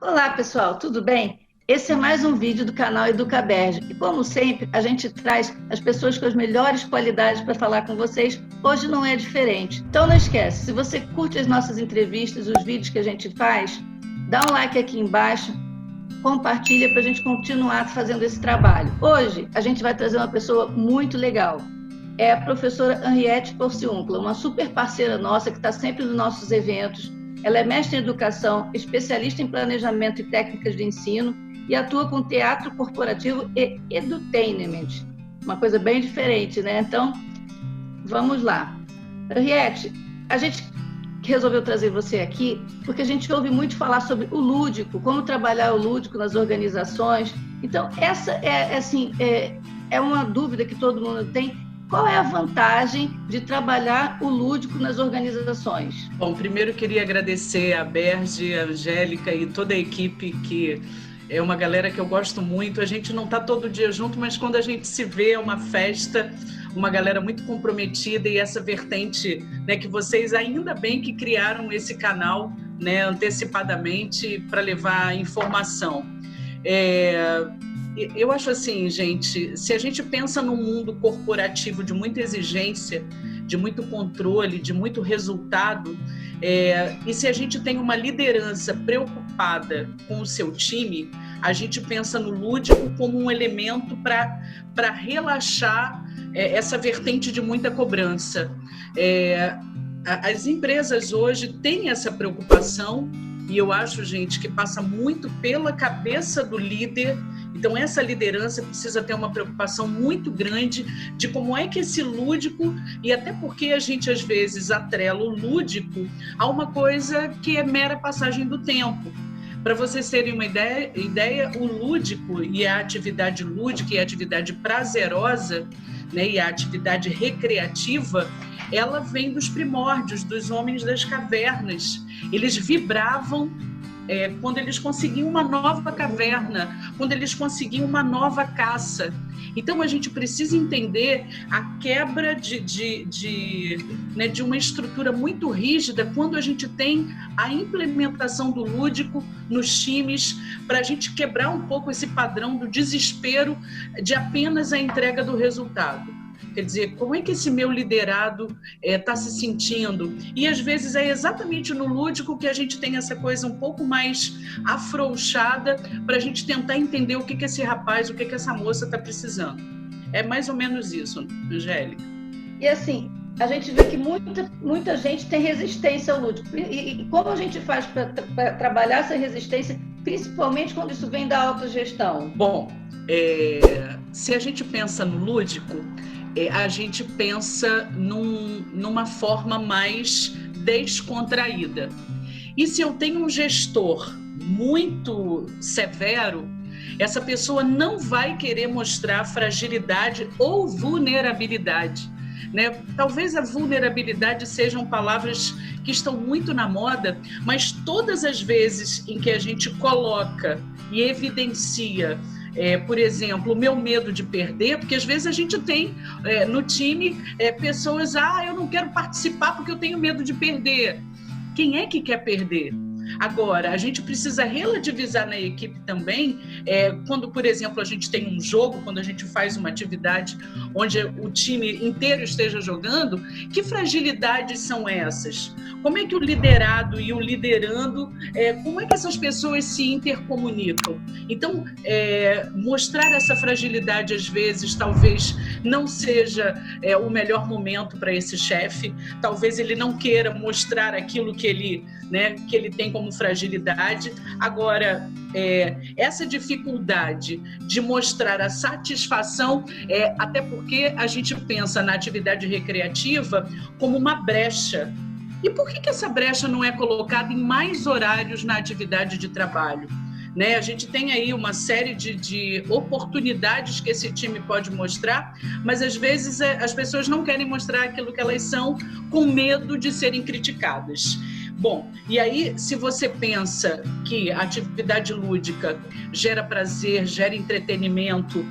Olá, pessoal, tudo bem? Esse é mais um vídeo do canal Educaberge. E, como sempre, a gente traz as pessoas com as melhores qualidades para falar com vocês. Hoje não é diferente. Então, não esquece, se você curte as nossas entrevistas, os vídeos que a gente faz, dá um like aqui embaixo, compartilha para a gente continuar fazendo esse trabalho. Hoje, a gente vai trazer uma pessoa muito legal. É a professora Henriette Porciúncula, uma super parceira nossa que está sempre nos nossos eventos. Ela é mestre em educação, especialista em planejamento e técnicas de ensino e atua com teatro corporativo e edutainment. Uma coisa bem diferente, né? Então, vamos lá. Henriette, a gente resolveu trazer você aqui porque a gente ouve muito falar sobre o lúdico, como trabalhar o lúdico nas organizações. Então, essa é uma dúvida que todo mundo tem. Qual é a vantagem de trabalhar o lúdico nas organizações? Bom, primeiro queria agradecer a Berge, a Angélica e toda a equipe, que é uma galera que eu gosto muito. A gente não está todo dia junto, mas quando a gente se vê é uma festa, uma galera muito comprometida, e essa vertente, né, que vocês ainda bem que criaram esse canal, né, antecipadamente para levar informação. Eu acho assim, gente, se a gente pensa num mundo corporativo de muita exigência, de muito controle, de muito resultado, e se a gente tem uma liderança preocupada com o seu time, a gente pensa no lúdico como um elemento para relaxar essa vertente de muita cobrança. As empresas hoje têm essa preocupação, e eu acho, gente, que passa muito pela cabeça do líder. Então, essa liderança precisa ter uma preocupação muito grande de como é que esse lúdico, e até porque a gente às vezes atrela o lúdico a uma coisa que é mera passagem do tempo. Para vocês terem uma ideia, o lúdico e a atividade lúdica e a atividade prazerosa, né, e a atividade recreativa, ela vem dos primórdios, dos homens das cavernas. Eles vibravam quando eles conseguiam uma nova caverna, quando eles conseguiam uma nova caça. Então, a gente precisa entender a quebra de uma estrutura muito rígida quando a gente tem a implementação do lúdico nos times, para a gente quebrar um pouco esse padrão do desespero de apenas a entrega do resultado. Quer dizer, como é que esse meu liderado está se sentindo? E às vezes é exatamente no lúdico que a gente tem essa coisa um pouco mais afrouxada para a gente tentar entender o que esse rapaz, o que essa moça está precisando. É mais ou menos isso, Angélica. E assim, a gente vê que muita gente tem resistência ao lúdico. E como a gente faz para trabalhar essa resistência, principalmente quando isso vem da autogestão? Bom, se a gente pensa no lúdico, a gente pensa numa forma mais descontraída. E se eu tenho um gestor muito severo, essa pessoa não vai querer mostrar fragilidade ou vulnerabilidade, né? Talvez a vulnerabilidade sejam palavras que estão muito na moda, mas todas as vezes em que a gente coloca e evidencia por exemplo, o meu medo de perder, porque às vezes a gente tem no time pessoas, eu não quero participar porque eu tenho medo de perder. Quem é que quer perder? Agora, a gente precisa relativizar na equipe também, quando, por exemplo, a gente tem um jogo, quando a gente faz uma atividade onde o time inteiro esteja jogando, que fragilidades são essas? Como é que o liderado e o liderando, como é que essas pessoas se intercomunicam? Então, mostrar essa fragilidade, às vezes, talvez não seja o melhor momento para esse chefe, talvez ele não queira mostrar aquilo que ele tem como fragilidade. Agora, essa dificuldade de mostrar a satisfação, até porque a gente pensa na atividade recreativa como uma brecha. E por que essa brecha não é colocada em mais horários na atividade de trabalho? Né? A gente tem aí uma série de oportunidades que esse time pode mostrar, mas às vezes as pessoas não querem mostrar aquilo que elas são, com medo de serem criticadas. Bom, e aí, se você pensa que a atividade lúdica gera prazer, gera entretenimento,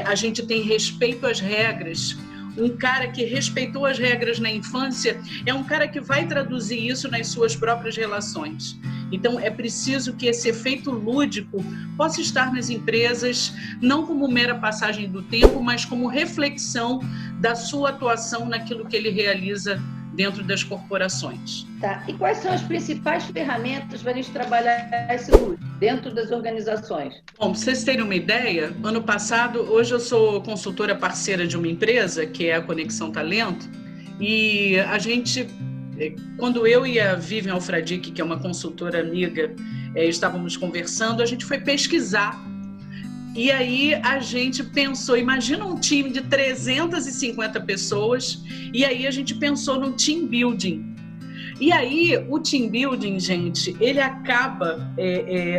a gente tem respeito às regras. Um cara que respeitou as regras na infância é um cara que vai traduzir isso nas suas próprias relações. Então, é preciso que esse efeito lúdico possa estar nas empresas, não como mera passagem do tempo, mas como reflexão da sua atuação naquilo que ele realiza dentro das corporações. Tá. E quais são as principais ferramentas para a gente trabalhar esse lúdico dentro das organizações? Bom, para vocês terem uma ideia, ano passado, hoje eu sou consultora parceira de uma empresa, que é a Conexão Talento, e a gente, quando eu e a Vivian Alfradique, que é uma consultora amiga, estávamos conversando, a gente foi pesquisar. E aí a gente pensou, imagina um time de 350 pessoas, e aí a gente pensou no team building. E aí o team building, gente, ele acaba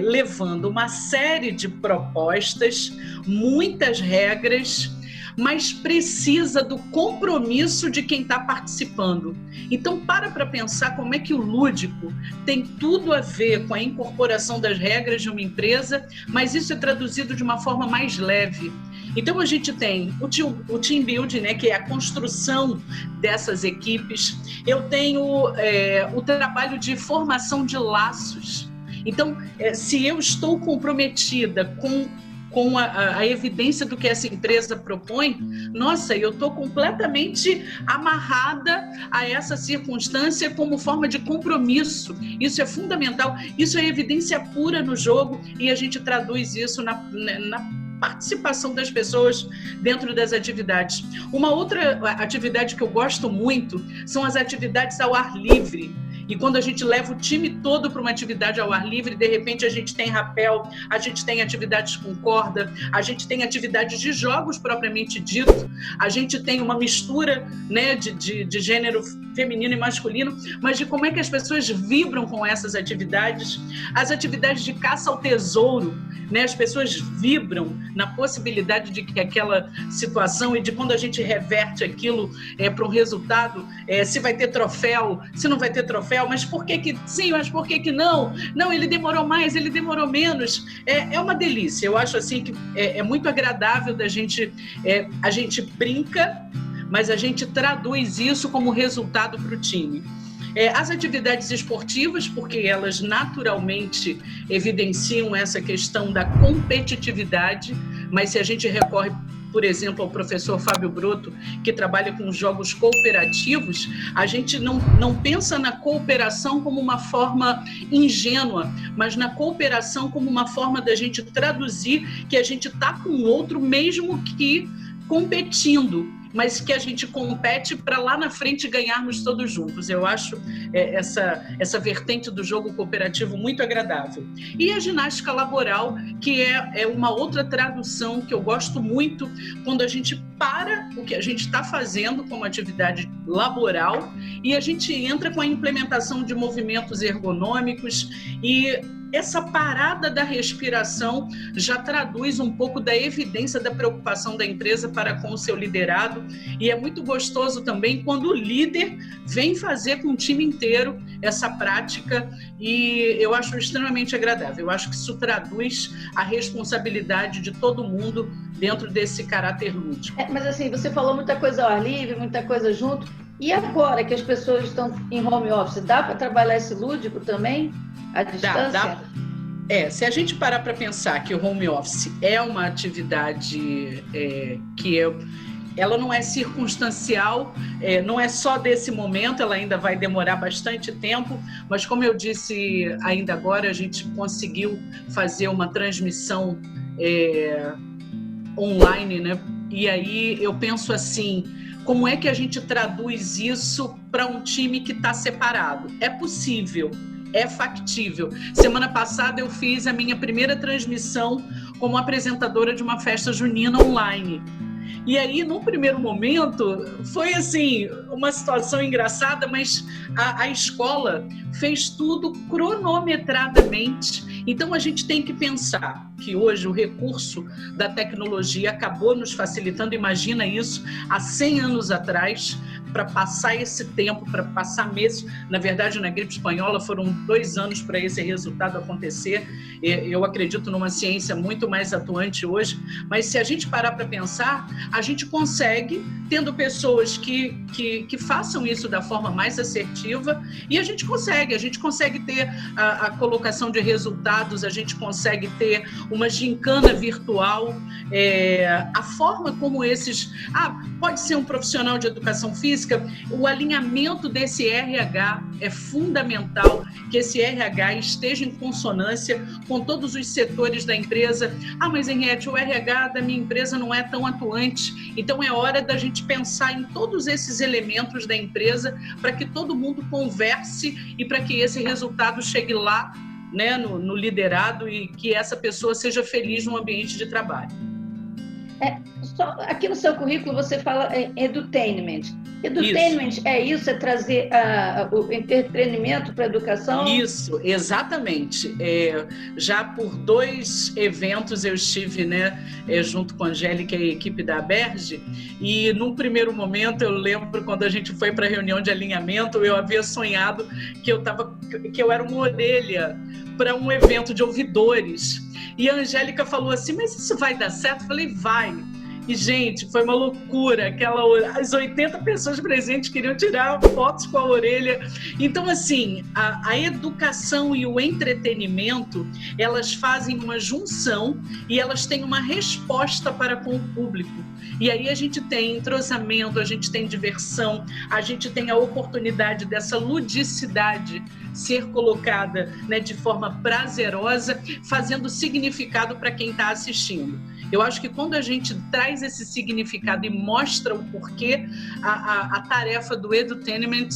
levando uma série de propostas, muitas regras, mas precisa do compromisso de quem está participando. Então, para pensar como é que o lúdico tem tudo a ver com a incorporação das regras de uma empresa, mas isso é traduzido de uma forma mais leve. Então, a gente tem o team building, né, que é a construção dessas equipes. Eu tenho o trabalho de formação de laços. Então, se eu estou comprometida com a evidência do que essa empresa propõe, nossa, eu estou completamente amarrada a essa circunstância como forma de compromisso. Isso é fundamental, isso é evidência pura no jogo e a gente traduz isso na participação das pessoas dentro das atividades. Uma outra atividade que eu gosto muito são as atividades ao ar livre. E quando a gente leva o time todo para uma atividade ao ar livre, de repente a gente tem rapel, a gente tem atividades com corda, a gente tem atividades de jogos propriamente dito, a gente tem uma mistura, né, de gênero feminino e masculino, mas de como é que as pessoas vibram com essas atividades. As atividades de caça ao tesouro, né, as pessoas vibram na possibilidade de que aquela situação e de quando a gente reverte aquilo para um resultado, se vai ter troféu, se não vai ter troféu, mas por que sim, mas por que não? Não, ele demorou mais, ele demorou menos. É uma delícia. Eu acho assim que é muito agradável da gente, a gente brinca, mas a gente traduz isso como resultado para o time. As atividades esportivas, porque elas naturalmente evidenciam essa questão da competitividade, mas se a gente recorre, por exemplo, ao professor Fábio Broto, que trabalha com jogos cooperativos, a gente não pensa na cooperação como uma forma ingênua, mas na cooperação como uma forma da gente traduzir que a gente está com o outro mesmo que competindo, mas que a gente compete para lá na frente ganharmos todos juntos. Eu acho essa vertente do jogo cooperativo muito agradável. E a ginástica laboral, que é uma outra tradução que eu gosto muito, quando a gente para o que a gente está fazendo como atividade laboral e a gente entra com a implementação de movimentos ergonômicos e essa parada da respiração já traduz um pouco da evidência da preocupação da empresa para com o seu liderado e é muito gostoso também quando o líder vem fazer com o time inteiro essa prática e eu acho extremamente agradável. Eu acho que isso traduz a responsabilidade de todo mundo dentro desse caráter lúdico. Mas assim, você falou muita coisa ao ar livre, muita coisa junto. E agora que as pessoas estão em home office, dá para trabalhar esse lúdico também? À distância? Dá. Se a gente parar para pensar que o home office é uma atividade ela não é circunstancial, não é só desse momento, ela ainda vai demorar bastante tempo, mas como eu disse ainda agora, a gente conseguiu fazer uma transmissão online, né? E aí eu penso assim, como é que a gente traduz isso para um time que está separado? É possível. É factível. Semana passada eu fiz a minha primeira transmissão como apresentadora de uma festa junina online. E aí, no primeiro momento, foi assim, uma situação engraçada, mas a escola fez tudo cronometradamente. Então, a gente tem que pensar que hoje o recurso da tecnologia acabou nos facilitando, imagina isso, há 100 anos atrás, para passar esse tempo, para passar meses. Na verdade, na gripe espanhola foram 2 anos para esse resultado acontecer. Eu acredito numa ciência muito mais atuante hoje, mas se a gente parar para pensar, a gente consegue, tendo pessoas que façam isso da forma mais assertiva, e a gente consegue ter a colocação de resultados, a gente consegue ter uma gincana virtual, a forma como esses... pode ser um profissional de educação física, o alinhamento desse RH é fundamental, que esse RH esteja em consonância com todos os setores da empresa. Mas Henriette, o RH da minha empresa não é tão atuante, então é hora da gente pensar em todos esses elementos da empresa para que todo mundo converse e para que esse resultado chegue lá, né, no liderado, e que essa pessoa seja feliz no ambiente de trabalho. Só aqui no seu currículo você fala edutainment. Edutainment é isso? É trazer o entretenimento para a educação? Isso, exatamente. Já por 2 eventos eu estive, né, junto com a Angélica e a equipe da Aberge, e num primeiro momento eu lembro quando a gente foi para a reunião de alinhamento, eu havia sonhado que eu era uma orelha para um evento de ouvidores. E a Angélica falou assim, mas isso vai dar certo? Eu falei, vai. E, gente, foi uma loucura. As 80 pessoas presentes queriam tirar fotos com a orelha. Então, assim, a educação e o entretenimento, elas fazem uma junção e elas têm uma resposta para com o público. E aí a gente tem entrosamento, a gente tem diversão, a gente tem a oportunidade dessa ludicidade ser colocada, né, de forma prazerosa, fazendo significado para quem está assistindo. Eu acho que quando a gente traz esse significado e mostra o porquê, a tarefa do edutainment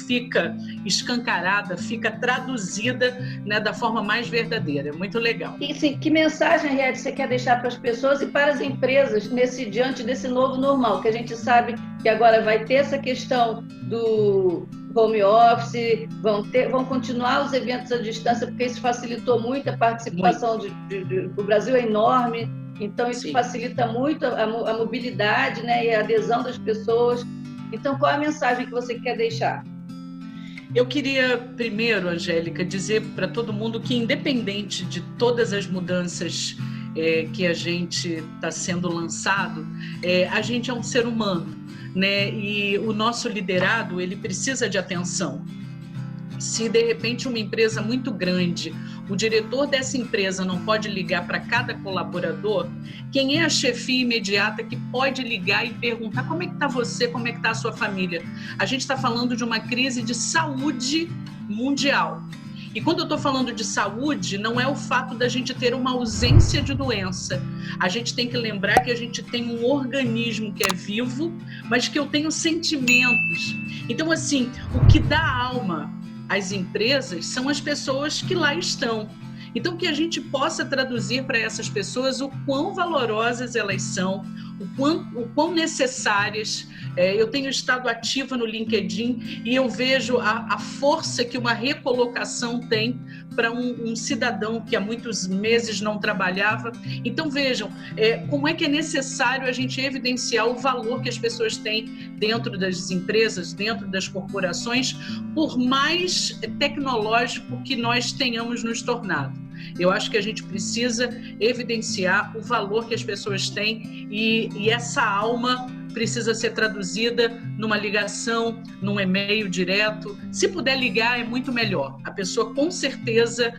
fica escancarada, fica traduzida, né, da forma mais verdadeira. É muito legal. E sim, que mensagem, Henriette, você quer deixar para as pessoas e para as empresas diante desse novo normal? Que a gente sabe que agora vai ter essa questão do home office, vão continuar os eventos à distância, porque isso facilitou muito a participação. O Brasil é enorme, então isso Sim. facilita muito a mobilidade, né, e a adesão das pessoas. Então, qual é a mensagem que você quer deixar? Eu queria primeiro, Angélica, dizer para todo mundo que, independente de todas as mudanças que a gente está sendo lançado, a gente é um ser humano, né? E o nosso liderado, ele precisa de atenção. Se de repente uma empresa muito grande, o diretor dessa empresa não pode ligar para cada colaborador, quem é a chefia imediata que pode ligar e perguntar como é que está você, como é que está a sua família? A gente está falando de uma crise de saúde mundial. E quando eu estou falando de saúde, não é o fato da gente ter uma ausência de doença. A gente tem que lembrar que a gente tem um organismo que é vivo, mas que eu tenho sentimentos. Então, assim, o que dá alma às empresas são as pessoas que lá estão. Então, que a gente possa traduzir para essas pessoas o quão valorosas elas são, o quão necessárias. Eu tenho estado ativa no LinkedIn e eu vejo a força que uma recolocação tem para um cidadão que há muitos meses não trabalhava. Então, vejam, como é que é necessário a gente evidenciar o valor que as pessoas têm dentro das empresas, dentro das corporações, por mais tecnológico que nós tenhamos nos tornado. Eu acho que a gente precisa evidenciar o valor que as pessoas têm e essa alma precisa ser traduzida numa ligação, num e-mail direto. Se puder ligar, é muito melhor. A pessoa, com certeza,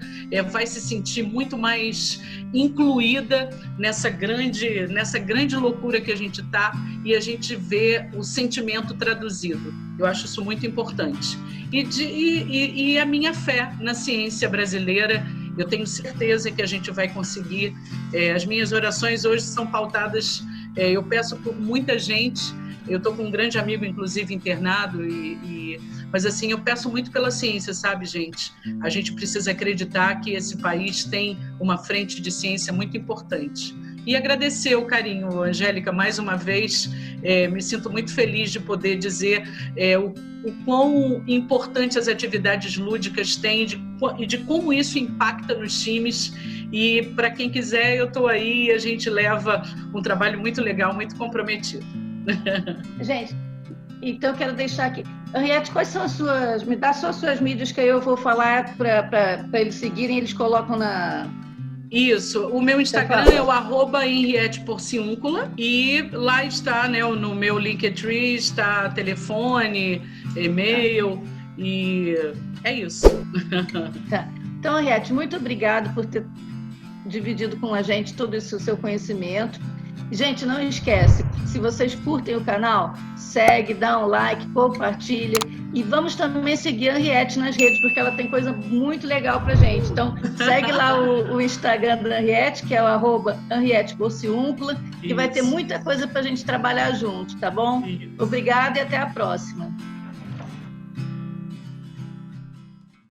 vai se sentir muito mais incluída nessa grande loucura que a gente está, e a gente vê o sentimento traduzido. Eu acho isso muito importante. E a minha fé na ciência brasileira, eu tenho certeza que a gente vai conseguir. As minhas orações hoje são pautadas, eu peço por muita gente. Eu estou com um grande amigo, inclusive, internado, mas assim, eu peço muito pela ciência, sabe, gente? A gente precisa acreditar que esse país tem uma frente de ciência muito importante. E agradecer o carinho, Angélica, mais uma vez. Me sinto muito feliz de poder dizer o quão importante as atividades lúdicas têm e de como isso impacta nos times. E para quem quiser, eu estou aí, e a gente leva um trabalho muito legal, muito comprometido. Gente, Então, eu quero deixar aqui. Henriette, quais são as suas... Me dá só as suas mídias que aí eu vou falar para eles seguirem, eles colocam na... Isso, o meu Instagram é o @henrietteporciúncula e lá está, né, no meu Linktree está telefone, e-mail e é isso. Tá. Então, Henriette, muito obrigado por ter dividido com a gente todo esse seu conhecimento. Gente, não esquece, se vocês curtem o canal, segue, dá um like, compartilha e vamos também seguir a Henriette nas redes, porque ela tem coisa muito legal pra gente. Então, segue lá o Instagram da Henriette, que é o @HenriettePorciúncula, que vai ter muita coisa pra gente trabalhar junto, tá bom? Isso. Obrigada e até a próxima.